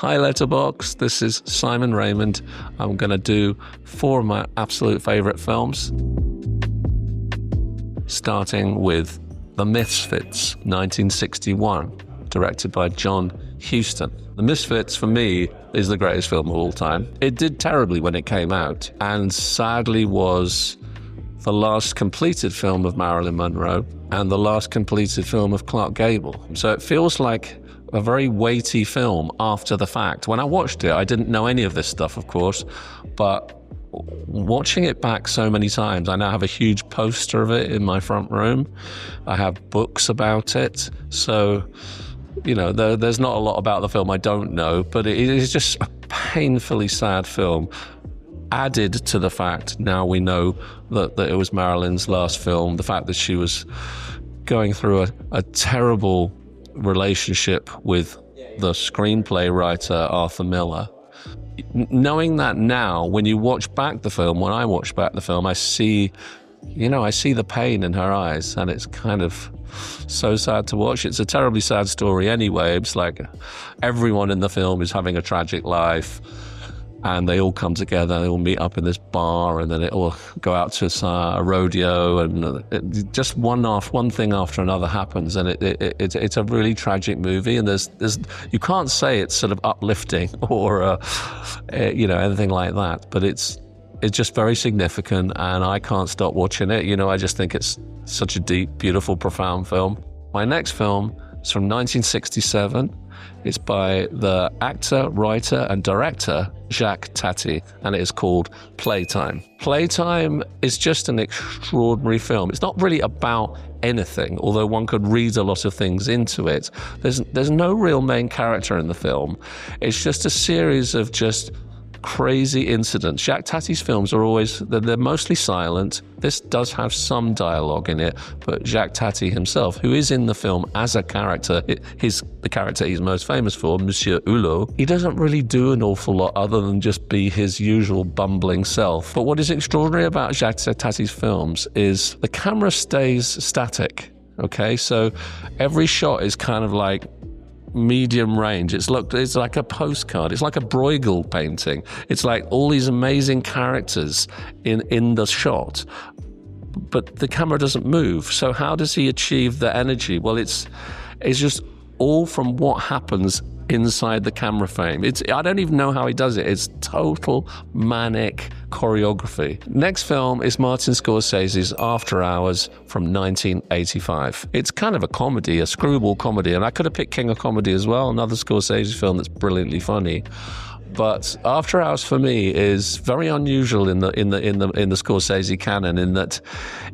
Hi Letterboxd, this is Simon Raymonde. I'm going to do 4 of my absolute favourite films. Starting with The Misfits, 1961, directed by John Huston. The Misfits, for me, is the greatest film of all time. It did terribly when it came out, and sadly was the last completed film of Marilyn Monroe and the last completed film of Clark Gable. So it feels like a very weighty film after the fact. When I watched it, I didn't know any of this stuff, of course, but watching it back so many times, I now have a huge poster of it in my front room. I have books about it. So, you know, there's not a lot about the film I don't know, but it is just a painfully sad film. Added to the fact, now we know that it was Marilyn's last film, the fact that she was going through a terrible relationship with the screenplay writer Arthur Miller. Knowing that now, when you watch back the film, when I watch back the film, I see the pain in her eyes, and it's kind of so sad to watch. It's a terribly sad story anyway. It's like everyone in the film is having a tragic life, and they all come together, they all meet up in this bar, and then it all go out to a rodeo, and just one thing after another happens, and it's a really tragic movie, and there's you can't say it's sort of uplifting or anything like that, but it's just very significant, and I can't stop watching it. I just think it's such a deep, beautiful, profound film. My next film is from 1967. It's by the actor, writer, and director Jacques Tati, and it is called Playtime. Playtime is just an extraordinary film. It's not really about anything, although one could read a lot of things into it. There's no real main character in the film. It's just a series of just crazy incidents. Jacques Tati's films are always, they're mostly silent. This does have some dialogue in it, but Jacques Tati himself, who is in the film as a character, the character he's most famous for, Monsieur Hulot, he doesn't really do an awful lot other than just be his usual bumbling self. But what is extraordinary about Jacques Tati's films is the camera stays static. Okay, so every shot is kind of like medium range. It's like a postcard. It's like a Bruegel painting. It's like all these amazing characters in the shot, but the camera doesn't move. So how does he achieve the energy? Well, it's just all from what happens inside the camera frame. I don't even know how he does it. It's total manic choreography. Next film is Martin Scorsese's After Hours from 1985. It's kind of a comedy, a screwball comedy, and I could have picked King of Comedy as well, another Scorsese film that's brilliantly funny. But After Hours for me is very unusual in the Scorsese canon, in that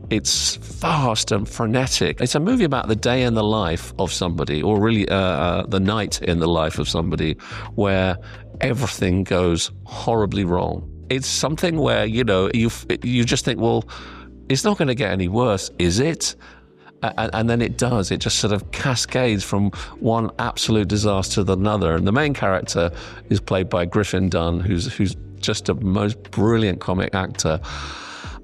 it's fast and frenetic. It's a movie about the day in the life of somebody, or really the night in the life of somebody, where everything goes horribly wrong. It's something where you just think, well, it's not going to get any worse, is it? And then it does. It just sort of cascades from one absolute disaster to another. And the main character is played by Griffin Dunne, who's just a most brilliant comic actor.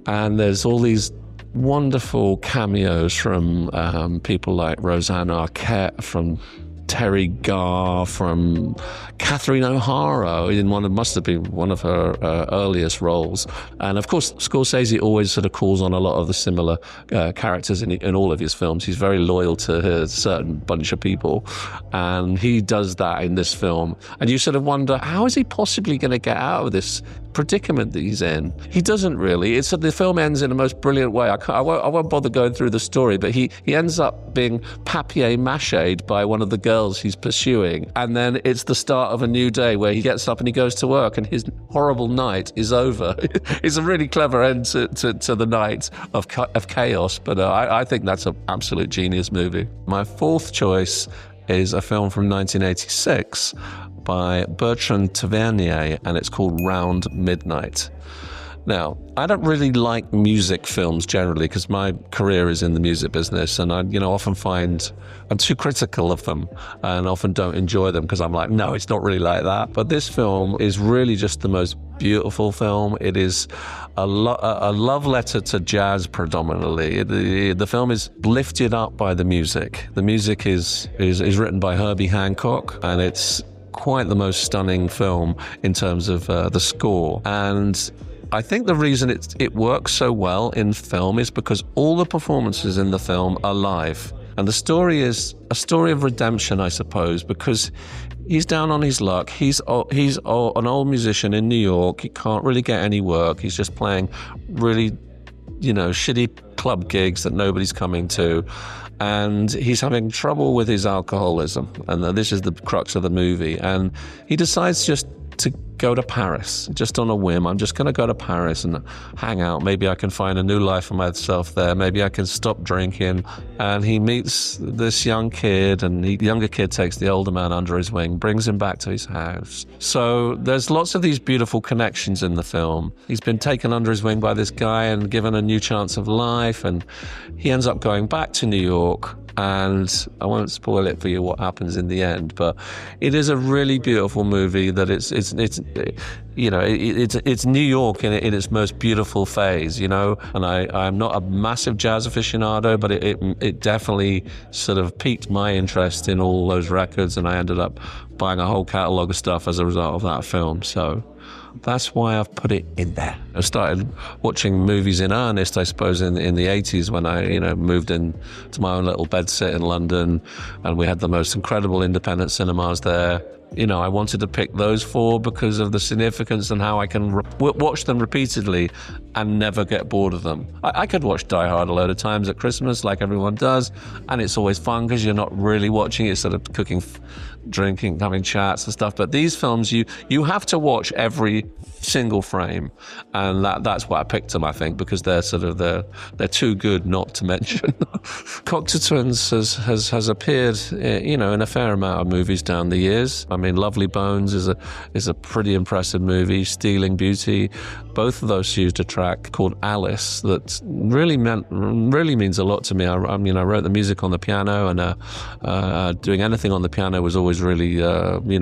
And there's all these wonderful cameos from people like Roseanne Arquette, from Terry Garr, from Catherine O'Hara in must have been one of her earliest roles. And of course, Scorsese always sort of calls on a lot of the similar characters in all of his films. He's very loyal to a certain bunch of people, and he does that in this film. And you sort of wonder, how is he possibly going to get out of this predicament that he's in? He doesn't really. The film ends in the most brilliant way. I won't bother going through the story, but he ends up being papier-mâchéd by one of the girls he's pursuing, and then it's the start of a new day where he gets up and he goes to work, and his horrible night is over. It's a really clever end to the night of chaos, but I think that's an absolute genius movie. My fourth choice is a film from 1986 by Bertrand Tavernier, and it's called Round Midnight. Now, I don't really like music films generally because my career is in the music business, and I often find I'm too critical of them and often don't enjoy them because I'm like, no, it's not really like that. But this film is really just the most beautiful film. It is a love letter to jazz predominantly. The film is lifted up by the music. The music is written by Herbie Hancock, and it's quite the most stunning film in terms of the score. And I think the reason it works so well in film is because all the performances in the film are live. And the story is a story of redemption, I suppose, because he's down on his luck. He's an old musician in New York. He can't really get any work. He's just playing really, shitty club gigs that nobody's coming to. And he's having trouble with his alcoholism. And this is the crux of the movie. And he decides just to go to Paris, just on a whim. I'm just going to go to Paris and hang out. Maybe I can find a new life for myself there. Maybe I can stop drinking. And he meets this young kid, and the younger kid takes the older man under his wing, brings him back to his house. So there's lots of these beautiful connections in the film. He's been taken under his wing by this guy and given a new chance of life, and he ends up going back to New York. And I won't spoil it for you what happens in the end, but it is a really beautiful movie. That it's New York in its most beautiful phase, And I'm not a massive jazz aficionado, but it definitely sort of piqued my interest in all those records, and I ended up buying a whole catalogue of stuff as a result of that film. So that's why I've put it in there. I started watching movies in earnest, I suppose, in the 80s when I, moved in to my own little bedsit in London, and we had the most incredible independent cinemas there. I wanted to pick those four because of the significance and how I can watch them repeatedly and never get bored of them. I could watch Die Hard a load of times at Christmas like everyone does, and it's always fun because you're not really watching it, sort of cooking, drinking, having chats and stuff. But these films, you have to watch every single frame, and that's why I picked them, I think, because they're they're too good not to mention. Cocteau Twins has appeared, in a fair amount of movies down the years. I mean, Lovely Bones is a pretty impressive movie. Stealing Beauty, both of those used a track called Alice that really means a lot to me. I wrote the music on the piano, and doing anything on the piano was always really,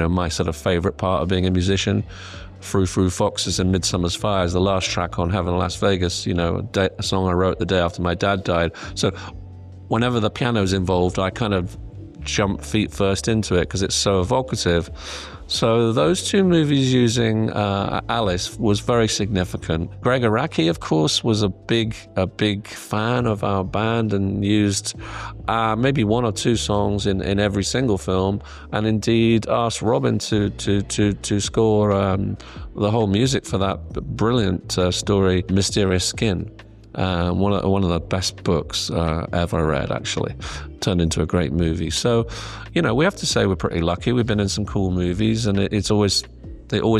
my sort of favorite part of being a musician. Frou Frou Foxes and Midsummer's Fire is the last track on Heaven Las Vegas, a song I wrote the day after my dad died. So whenever the piano's involved, I kind of jump feet first into it because it's so evocative. So those two movies using Alice was very significant. Greg Araki, of course, was a big fan of our band and used maybe one or two songs in every single film, and indeed asked Robin to score the whole music for that brilliant story, Mysterious Skin. One of the best books ever read, actually. Turned into a great movie. So, we have to say we're pretty lucky. We've been in some cool movies, and it always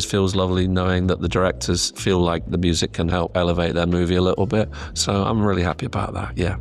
feels lovely knowing that the directors feel like the music can help elevate their movie a little bit. So I'm really happy about that, yeah.